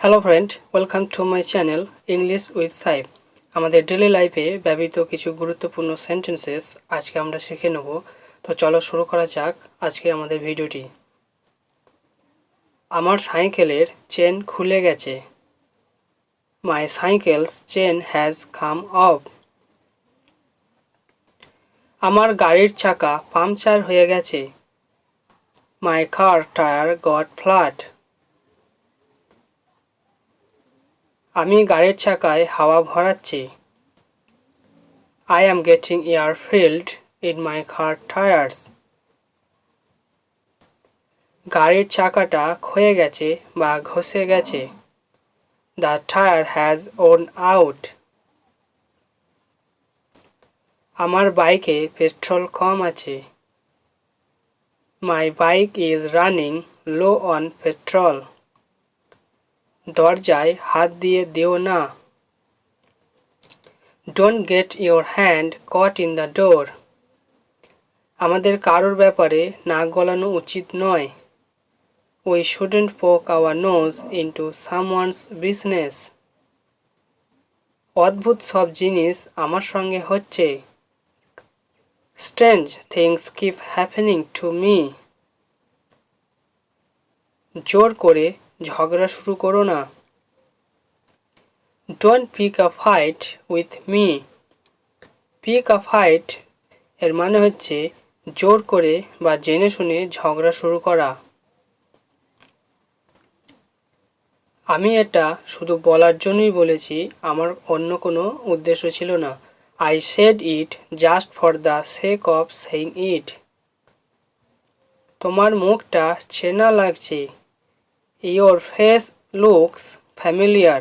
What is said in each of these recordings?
Hello friend, welcome to my channel English with সাহেব। আমাদের daily লাইফে ব্যবহৃত কিছু গুরুত্বপূর্ণ সেন্টেন্সেস আজকে আমরা শিখে নেব। তো চলো শুরু করা যাক আজকে আমাদের ভিডিওটি। আমার সাইকেলের চেন খুলে গেছে। My cycle's chain has come off. আমার গাড়ির চাকা পাংচার হয়ে গেছে। My car tyre got flat. আমি গাড়ির চাকায় হাওয়া ভরাচ্ছি। I am getting air filled in my car tires. গাড়ির চাকাটা ক্ষয়ে গেছে বা ঘষে গেছে। The tire has worn out. আমার বাইকে পেট্রোল কম আছে। My bike is running low on petrol. দরজায় হাত দিয়ে দিও না। Don't get your hand caught in the door. আমাদের কারোর ব্যাপারে নাক গলানো উচিত নয়। We shouldn't poke our nose into someone's business. অদ্ভুত সব জিনিস আমার সঙ্গে হচ্ছে। Strange things keep happening to me. জোর করে ঝগড়া শুরু করো না। Don't pick a fight with me. Pick a fight এর মানে হচ্ছে জোর করে বা জেনে শুনে ঝগড়া শুরু করা। আমি এটা শুধু বলার জন্যই বলেছি, আমার অন্য কোনো উদ্দেশ্য ছিল না। I said it just for the sake of saying it. তোমার মুখটা চেনা লাগছে। Your face looks familiar.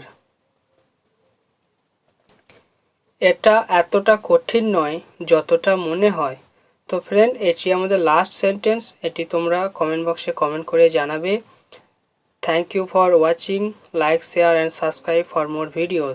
এটা এতটা কঠিন নয় যতটা মনে হয়। তো ফ্রেন্ড, এটি আমাদের লাস্ট সেন্টেন্স। এটি তোমরা কমেন্ট বক্সে কমেন্ট করে জানাবে। Thank you for watching. Like, share and subscribe for more videos.